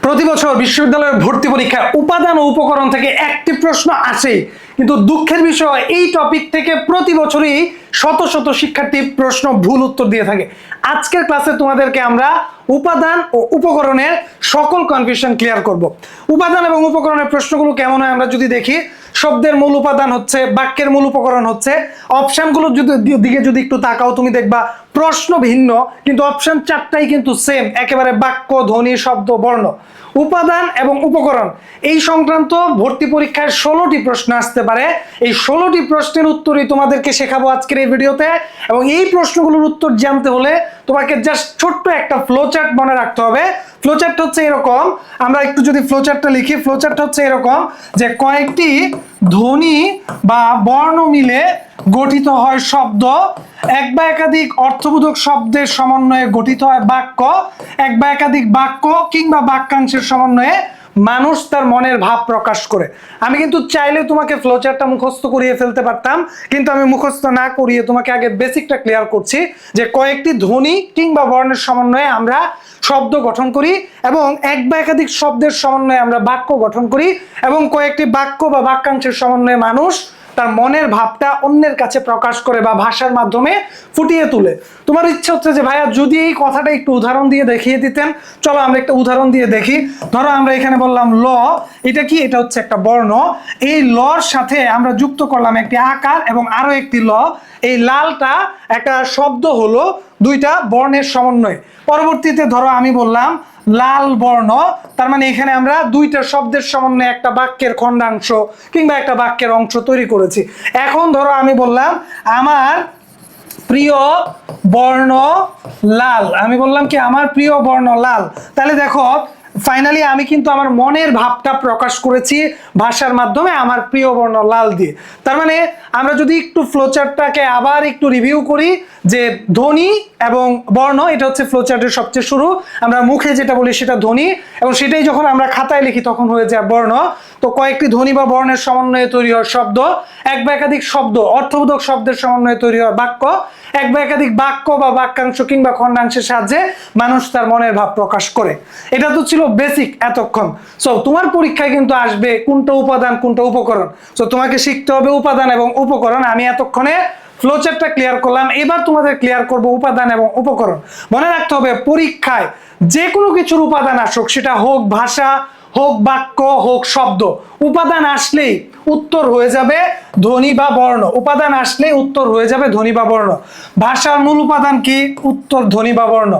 প্রতি বছর বিশ্ববিদ্যালয়ের ভর্তি পরীক্ষায় উপাদান ও উপকরণ থেকে একটি প্রশ্ন আসে, কিন্তু দুঃখের বিষয় এই টপিক থেকে প্রতি বছরই শত শত শিক্ষার্থী প্রশ্ন ভুল উত্তর দিয়ে থাকে। আজকের ক্লাসে তোমাদেরকে আমরা উপাদান ও উপকরণের সকল কনফিউশন ক্লিয়ার করব। উপাদান এবং উপকরণের প্রশ্নগুলো কেমন হয় আমরা যদি দেখি, শব্দের মূল উপাদান হচ্ছে, বাক্যের মূল উপকরণ হচ্ছে। অপশনগুলোর দিকে যদি একটু তাকাও তুমি দেখবা প্রশ্ন ভিন্ন, কিন্তু অপশন চারটাই কিন্তু সেম, একেবারে বাক্য, ধ্বনি, শব্দ, বর্ণ। উপাদান এবং উপকরণ এই সংক্রান্ত ভর্তি পরীক্ষায় 16টি প্রশ্ন আসতে পারে। এই 16টি প্রশ্নের উত্তরই তোমাদেরকে শেখাবো আজকের এই ভিডিওতে। এবং এই প্রশ্নগুলোর উত্তর জানতে হলে তোমাকে জাস্ট ছোট্ট একটা ফ্লোচার্ট মনে রাখতে হবে। ফ্লোচার্ট হচ্ছে এরকম, আমরা একটু যদি ফ্লোচার্টটা লিখি, ফ্লোচার্ট হচ্ছে এরকম যে কয়েকটি ধ্বনি বা বর্ণ মিলে গঠিত হয় শব্দ, এক বা একাধিক অর্থবোধক শব্দের সমন্বয়ে গঠিত হয় বাক্য, এক বা একাধিক বাক্য কিংবা বাক্যাংশের সমন্বয়ে মানুষ তার মনের ভাব প্রকাশ করে। আমি কিন্তু চাইলে তোমাকে ফ্লোচার্টটা মুখস্থ করিয়ে ফেলতে পারতাম, কিন্তু আমি মুখস্থ না করিয়ে তোমাকে আগে বেসিকটা ক্লিয়ার করছি যে কয়েকটি ধ্বনি কিংবা বর্ণের সমন্বয়ে আমরা শব্দ গঠন করি, এবং এক বা একাধিক শব্দের সমন্বয়ে আমরা বাক্য গঠন করি, এবং কয়েকটি বাক্য বা বাক্যাংশের সমন্বয়ে মানুষ তার মনের ভাবটা অন্যের কাছে প্রকাশ করে বা ভাষার মাধ্যমে ফুটিয়ে তোলে। তোমার ইচ্ছে হচ্ছে যে ভাইয়া যদি এই কথাটা একটু উদাহরণ দিয়ে দেখিয়ে দিতেন, চলো আমরা একটা উদাহরণ দিয়ে দেখি। ধরো আমরা এখানে বললাম ল, এটা কি? এটা হচ্ছে একটা বর্ণ। এই লর সাথে আমরা যুক্ত করলাম একটি আকার এবং আরো একটি ল। এই লালটা একটা শব্দ হলো দুইটা বর্ণের সমন্বয়। পরবর্তীতে ধরো আমি বললাম লাল বর্ণ, তার মানে এখানে আমরা দুইটা শব্দের সমন্বয়ে একটা বাক্যের খণ্ডাংশ কিংবা একটা বাক্যের অংশ তৈরি করেছি। এখন ধরো আমি বললাম আমার প্রিয় বর্ণ লাল, আমি বললাম কি আমার প্রিয় বর্ণ লাল। তাহলে দেখো ফাইনালি আমি কিন্তু আমার মনের ভাবটা প্রকাশ করেছি ভাষার মাধ্যমে আমার প্রিয় বর্ণ লাল দিয়ে। তার মানে আমরা যদি একটু ফ্লোচার্টটাকে আবার একটু রিভিউ করি, যে ধ্বনি এবং বর্ণ এটা হচ্ছে ফ্লোচার্টের সবচেয়ে শুরু। আমরা মুখে যেটা বলি সেটা ধ্বনি, এবং সেটাই যখন আমরা খাতায় লিখি তখন হয়ে যায় বর্ণ। তো কয়েকটি ধ্বনি বা বর্ণের সমন্বয়ে তৈরি হয় শব্দ, এক বা একাধিক শব্দ অর্থবোধক শব্দের সমন্বয়ে তৈরি হয় বাক্য, এক বা একাধিক বাক্য বা বাক্যাংশ কিংবা খণ্ডাংশের সাহায্যে মানুষ তার মনের ভাব প্রকাশ করে। এটা তো ছিল বেসিক এতক্ষণ। সো তোমার পরীক্ষায় কিন্তু আসবে কোনটা উপাদান কোনটা উপকরণ। সো তোমাকে শিখতে হবে উপাদান এবং উপকরণ। আমি এতক্ষণে ফ্লোচার্টটা ক্লিয়ার করলাম, এবার তোমাদের ক্লিয়ার করব উপাদান এবং উপকরণ। মনে রাখতে হবে পরীক্ষায় যে কোনো কিছুর উপাদান আসুক, সেটা হোক ভাষা, হোক বাক্য, হোক শব্দ, উপাদান আসলেই উত্তর হয়ে যাবে ধ্বনি বা বর্ণ। উপাদান আসলেই উত্তর হয়ে যাবে ধ্বনি বা বর্ণ। ভাষার মূল উপাদান কি? উত্তর ধ্বনি বা বর্ণ।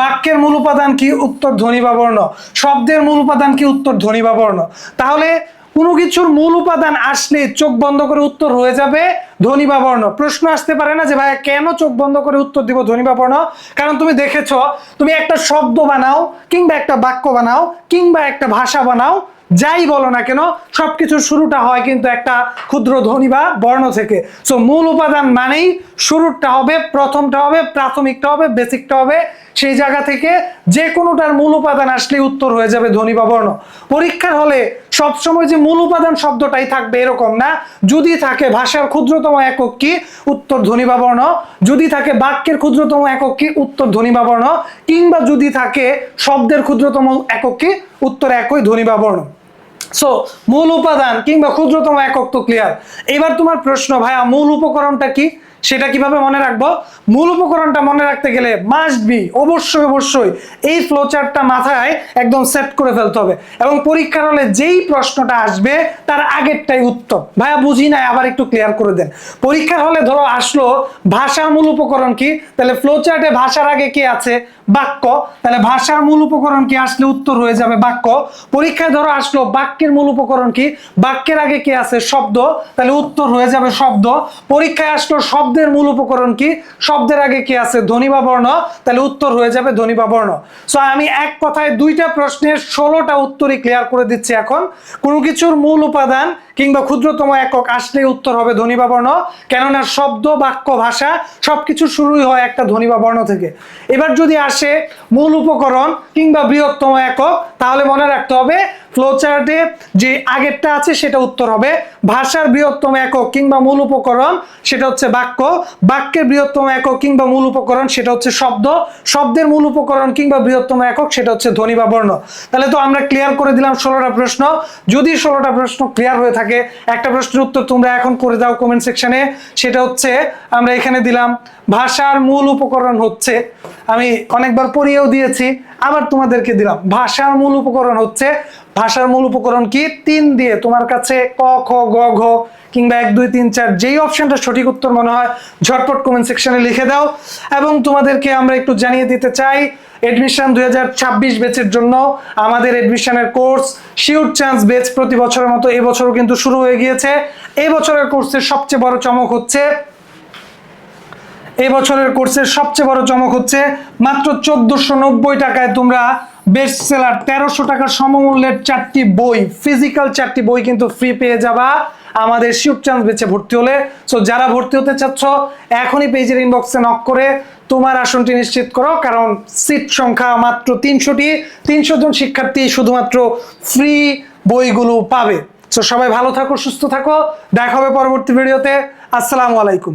বাক্যের মূল উপাদান কি? উত্তর ধ্বনি বা বর্ণ। শব্দের মূল উপাদান কি? উত্তর ধ্বনি বা বর্ণ। তাহলে কোনো কিছুর মূল উপাদান আসলে চোখ বন্ধ করে উত্তর হয়ে যাবে ধ্বনি বা বর্ণ। প্রশ্ন আসতে পারে না যে ভাইয়া কেন চোখ বন্ধ করে উত্তর দিব ধ্বনি বা বর্ণ? কারণ তুমি দেখেছো, তুমি একটা শব্দ বানাও কিংবা একটা বাক্য বানাও কিংবা একটা ভাষা বানাও, যাই বলো না কেন, সবকিছুর শুরুটা হয় কিন্তু একটা ক্ষুদ্র ধ্বনি বা বর্ণ থেকে। সো মূল উপাদান মানেই শুরুটা হবে, প্রথমটা হবে, প্রাথমিকটা হবে, বেসিকটা হবে। সেই জায়গা থেকে যে কোনোটার মূল উপাদান আসলে উত্তর হয়ে যাবে ধ্বনি বা বর্ণ। পরীক্ষার হলে সবসময় যে মূল উপাদান শব্দটাই থাকবে এরকম না। যদি থাকে ভাষার ক্ষুদ্রতম একক কি? উত্তর ধ্বনি বা বর্ণ। যদি থাকে বাক্যের ক্ষুদ্রতম একক কি? উত্তর ধ্বনি বা বর্ণ। কিংবা যদি থাকে শব্দের ক্ষুদ্রতম একক কি? উত্তর একই ধ্বনি বা বর্ণ। সো মূল উপাদান কিংবা ক্ষুদ্রতম একক তো ক্লিয়ার। এবার তোমার প্রশ্ন, ভাইয়া মূল উপকরণটা কি? সেটা কিভাবে মনে রাখবো? মূল উপকরণটা মনে রাখতে গেলে মাস্ট বি অবশ্যই এই ফ্লোচার্টটা মাথায় একদম সেট করে ফেলতে হবে, এবং পরীক্ষার হলে যেই প্রশ্নটা আসবে তার আগেরটাই উত্তর। ভাইয়া বুঝি নাই, আবার একটু ক্লিয়ার করে দেন। পরীক্ষার হলে ধরো আসলো ভাষার মূল উপকরণ কি, তাহলে ফ্লোচার্টে ভাষার আগে কি আছে? বাক্য। তাহলে ভাষার মূল উপকরণ কি আসলে উত্তর হয়ে যাবে বাক্য। পরীক্ষায় ধরো আসলো বাক্যের মূল উপকরণ কি, বাক্যের আগে কি আছে? শব্দ। তাহলে উত্তর হয়ে যাবে শব্দ। পরীক্ষায় আসলো শব্দের মূল উপকরণ কি, শব্দের আগে কি আছে? ধ্বনি বা বর্ণ। তাহলে উত্তর হয়ে যাবে ধ্বনি বা বর্ণ। সো আমি এক কথায় দুইটা প্রশ্নের 16টা উত্তরই ক্লিয়ার করে দিচ্ছি। এখন কোনো কিছুর মূল উপাদান কিংবা ক্ষুদ্রতম একক আসলেই উত্তর হবে ধ্বনি বা বর্ণ, কেননা শব্দ, বাক্য, ভাষা সবকিছু শুরুই হয় একটা ধ্বনি বা বর্ণ থেকে। এবার যদি আসে মূল উপকরণ কিংবা বৃহত্তম একক, তাহলে মনে রাখতে হবে ফ্লোচার্টে যে আগেরটা আছে সেটা উত্তর হবে। ভাষার বৃহত্তম একক কিংবা মূল উপকরণ সেটা হচ্ছে বাক্য, বাক্যের বৃহত্তম একক কিংবা মূল উপকরণ সেটা হচ্ছে শব্দ, শব্দের মূল উপকরণ কিংবা বৃহত্তম একক সেটা হচ্ছে ধ্বনি বা বর্ণ। তাহলে তো আমরা ক্লিয়ার করে দিলাম 16টা প্রশ্ন। যদি 16টা প্রশ্ন ক্লিয়ার হয়ে থাকে, একটা প্রশ্নের উত্তর তোমরা এখন করে দাও কমেন্ট সেকশনে। সেটা হচ্ছে আমরা এখানে দিলাম ভাষার মূল উপকরণ হচ্ছে, আমি অনেকবার পড়িয়েও দিয়েছি, আবার তোমাদেরকে দিলাম ভাষার মূল উপকরণ হচ্ছে। ভাষার মূল উপকরণ কি? 3 দিয়ে তোমার কাছে ক খ গ ঘ কিংবা 1 2 3 4 যেই অপশনটা সঠিক উত্তর মনে হয় ঝটপট কমেন্ট সেকশনে লিখে দাও। এবং তোমাদেরকে আমরা একটু জানিয়ে দিতে চাই, এডমিশন 2026 ব্যাচের জন্য আমাদের এডমিশনের কোর্স শিওর চান্স ব্যাচ প্রতি বছরের মতো এবছরও কিন্তু শুরু হয়ে গিয়েছে। এই বছরের কোর্সের সবচেয়ে বড় চমক হচ্ছে, এই বছরের কোর্সের সবচেয়ে বড় চমক হচ্ছে মাত্র 1490 টাকায় তোমরা বেস্ট সেলার 1300 টাকার সমমূল্যের 4টি বই, ফিজিক্যাল 4টি বই কিন্তু ফ্রি পেয়ে যাবা আমাদের শিওর চান্স ব্যাচে ভর্তি হলে। সো যারা ভর্তি হতে চাচ্ছ এখনই পেজের ইনবক্সে নক করে তোমার আসনটি নিশ্চিত করো, কারণ সিট সংখ্যা মাত্র 300টি, 300 জন শিক্ষার্থী শুধুমাত্র ফ্রি বইগুলো পাবে। সো সবাই ভালো থাকো, সুস্থ থাকো, দেখা হবে পরবর্তী ভিডিওতে। আসসালামু আলাইকুম।